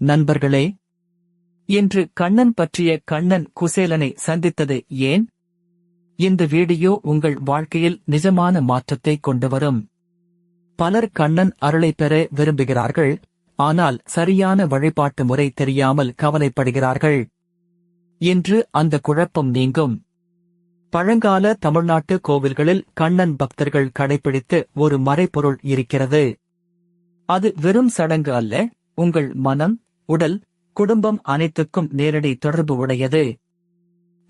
நண்பர்களே, இன்று கண்ணன் பற்றிய கண்ணன் குசேலனை சந்தித்தது ஏன்? இந்த வீடியோ உங்கள் வாழ்க்கையில் நிஜமான மாற்றத்தை கொண்டு வரும். பலர் கண்ணன் அருளை பெற விரும்புகிறார்கள், ஆனால் சரியான வழிபாட்டு முறை தெரியாமல் கவலைப்படுகிறார்கள். இன்று அந்த குழப்பம் நீங்கும். பழங்கால தமிழ்நாட்டு கோவில்களில் கண்ணன் பக்தர்கள் கடைபிடித்து ஒரு மறைபொருள் இருக்கிறது. அது வெறும் சடங்கு அல்ல, உங்கள் மனம், உடல், குடும்பம் அனைத்துக்கும் நேரடி தொடர்பு உடையது.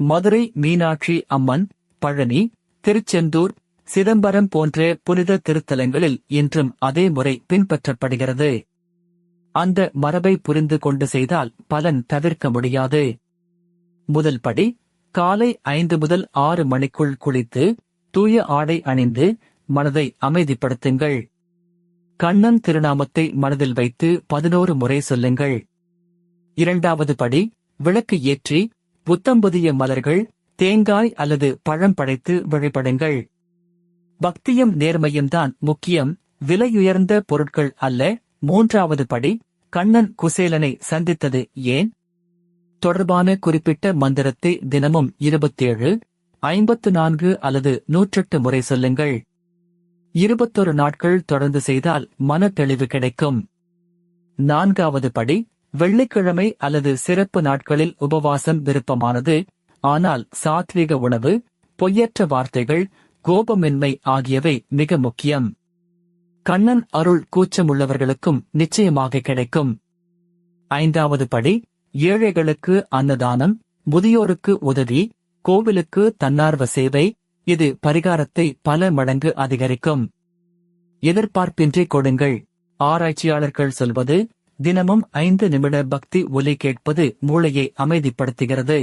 மதுரை மீனாட்சி அம்மன், பழனி, திருச்செந்தூர், சிதம்பரம் போன்ற புனித திருத்தலங்களில் இன்றும் அதே முறை பின்பற்றப்படுகிறது. அந்த மரபை புரிந்து கொண்டு செய்தால் பலன் தவிர்க்க முடியாது. முதல் படி, காலை 5 முதல் 6 மணிக்குள் குளித்து தூய ஆடை அணிந்து மனதை அமைதிப்படுத்துங்கள். கண்ணன் திருநாமத்தை மனதில் வைத்து 11 முறை சொல்லுங்கள். இரண்டாவது படி, விளக்கு ஏற்றி புத்தம்புதிய மலர்கள், தேங்காய் அல்லது பழம் படைத்து வழிபடுங்கள். பக்தியும் நேர்மையும்தான் முக்கியம், விலையுயர்ந்த பொருட்கள் அல்ல. மூன்றாவது படி, கண்ணன் குசேலனை சந்தித்தது ஏன் தொடர்பான குறிப்பிட்ட மந்திரத்தை தினமும் 27, 54 அல்லது 108 முறை சொல்லுங்கள். 21 நாட்கள் தொடர்ந்து செய்தால் மன தெளிவு கிடைக்கும். நான்காவது படி, வெள்ளிக்கிழமை அல்லது சிறப்பு நாட்களில் உபவாசம் விருப்பமானது, ஆனால் சாத்விக உணவு, பொய்யற்ற வார்த்தைகள், கோபமின்மை ஆகியவை மிக முக்கியம். கண்ணன் அருள் கூச்சமுள்ளவர்களுக்கும் நிச்சயமாக கிடைக்கும். ஐந்தாவது படி, ஏழைகளுக்கு அன்னதானம், முதியோருக்கு உதவி, கோவிலுக்கு தன்னார்வ சேவை. இது பரிகாரத்தை பல மடங்கு அதிகரிக்கும். எதிர்பார்ப்பின்றி கொடுங்கள். ஆராய்ச்சியாளர்கள் சொல்வது, தினமும் 5 நிமிட பக்தி ஒலி கேட்பது மூளையை அமைதிப்படுத்துகிறது.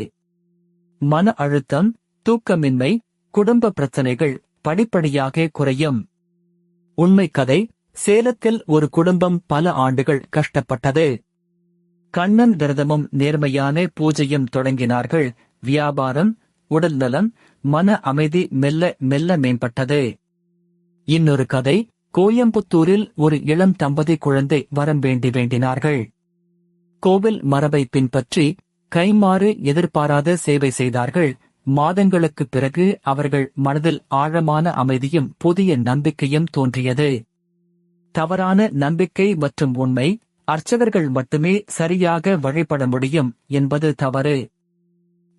மன அழுத்தம், தூக்கமின்மை, குடும்ப பிரச்சனைகள் படிப்படியாக குறையும். உண்மை கதை, சேலத்தில் ஒரு குடும்பம் பல ஆண்டுகள் கஷ்டப்பட்டது. கண்ணன் விரதமும் நேர்மையான பூஜையும் தொடங்கினார்கள். வியாபாரம், உடல்நலம், மன அமைதி மெல்ல மெல்ல மேம்பட்டது. இன்னொரு கதை, கோயம்புத்தூரில் ஒரு இளம் தம்பதி குழந்தை வரம் வேண்டினார்கள். கோவில் மரபை பின்பற்றி கைமாறு எதிர்பாராத சேவை செய்தார்கள். மாதங்களுக்குப் பிறகு அவர்கள் மனதில் ஆழமான அமைதியும் புதிய நம்பிக்கையும் தோன்றியது. தவறான நம்பிக்கை மற்றும் உண்மை, அர்ச்சகர்கள் மட்டுமே சரியாக வழிபட முடியும் என்பது தவறு.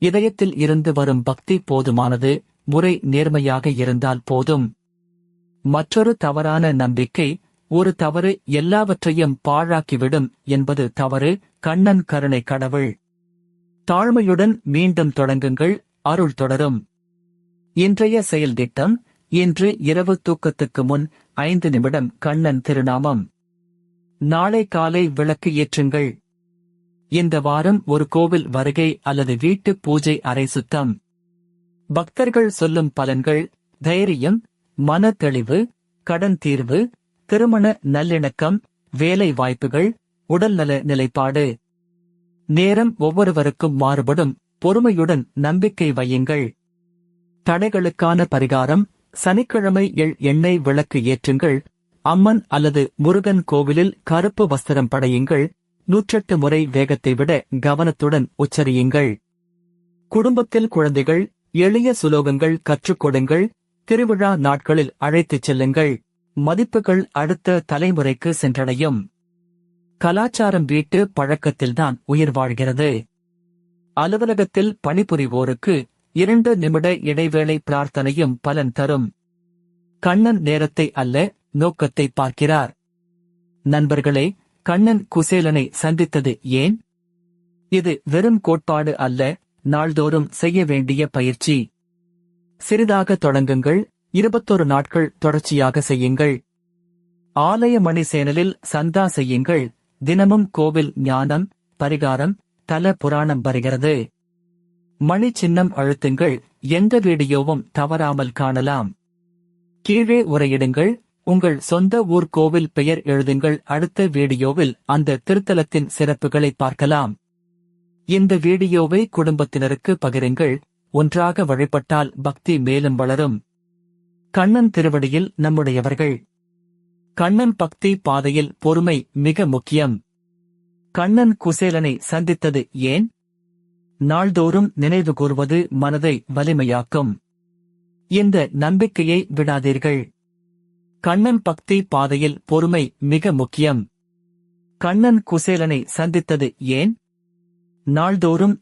இதயத்தில் இருந்து வரும் பக்தி போதுமானது, முறை நேர்மையாக இருந்தால் போதும். மற்றொரு தவறான நம்பிக்கை, ஒரு தவறு எல்லாவற்றையும் பாழாக்கிவிடும் என்பது தவறு. கண்ணன் கருணை கடவுள். தாழ்மையுடன் மீண்டும் தொடங்குங்கள், அருள் தொடரும். இன்றைய செயல் திட்டம், இன்று இரவு தூக்கத்துக்கு முன் 5 நிமிடம் கண்ணன் திருநாமம். நாளை காலை விளக்கு ஏற்றுங்கள். இந்த வாரம் ஒரு கோவில் வருகை அல்லது வீட்டு பூஜை அறை சுத்தம். பக்தர்கள் சொல்லும் பலன்கள், தைரியம், மன தெளிவு, கடன் தீர்வு, திருமண நல்லிணக்கம், வேலை வாய்ப்புகள், உடல்நல நிலைப்பாடு. நேரம் ஒவ்வொருவருக்கும் மாறுபடும், பொறுமையுடன் நம்பிக்கை வையுங்கள். தடைகளுக்கான பரிகாரம், சனிக்கிழமை எண்ணெய் விளக்கு ஏற்றுங்கள். அம்மன் அல்லது முருகன் கோவிலில் கருப்பு வஸ்திரம் படையுங்கள். 108 முறை வேகத்தை விட கவனத்துடன் உச்சரியுங்கள். குடும்பத்தில் குழந்தைகள், எளிய சுலோகங்கள் கற்றுக் கொடுங்கள். திருவிழா நாட்களில் அழைத்துச் செல்லுங்கள். மதிப்புகள் அடுத்த தலைமுறைக்கு சென்றடையும். கலாச்சாரம் வீட்டு பழக்கத்தில்தான் உயிர் வாழ்கிறது. அலுவலகத்தில் பணிபுரிவோருக்கு 2 நிமிட இடைவேளை பிரார்த்தனையும் பலன் தரும். கண்ணன் நேரத்தை அல்ல, நோக்கத்தை பார்க்கிறார். நண்பர்களே, கண்ணன் குசேலனை சந்தித்தது ஏன்? இது வெறும் கோட்பாடு அல்ல, நாள்தோறும் செய்ய வேண்டிய பயிற்சி. சிறிதாக தொடங்குங்கள், 21 நாட்கள் தொடர்ச்சியாக செய்யுங்கள். ஆலய மணி சேனலில் சந்தா செய்யுங்கள். தினமும் கோவில் ஞானம், பரிகாரம், தல புராணம் வருகிறது. மணி சின்னம் அழுத்துங்கள், எந்த வீடியோவும் தவறாமல் காணலாம். கீழே உரையிடுங்கள், உங்கள் சொந்த ஊர் கோவில் பெயர் எழுதுங்கள். அடுத்த வீடியோவில் அந்த திருத்தலத்தின் சிறப்புகளை பார்க்கலாம். இந்த வீடியோவை குடும்பத்தினருக்கு பகிருங்கள். ஒன்றாக வழிபட்டால் பக்தி மேலும் வளரும். கண்ணன் திருவடியில் நம்முடையவர்கள். கண்ணன் பக்தி பாதையில் பொறுமை மிக முக்கியம். கண்ணன் குசேலனை சந்தித்தது ஏன்? நாள்தோறும் நினைவு கூர்வது மனதை வலிமையாக்கும். இந்த நம்பிக்கையை விடாதீர்கள். கண்ணன் பக்தி பாதையில் பொறுமை மிக முக்கியம். கண்ணன் குசேலனை சந்தித்தது ஏன்? நாள்தோறும்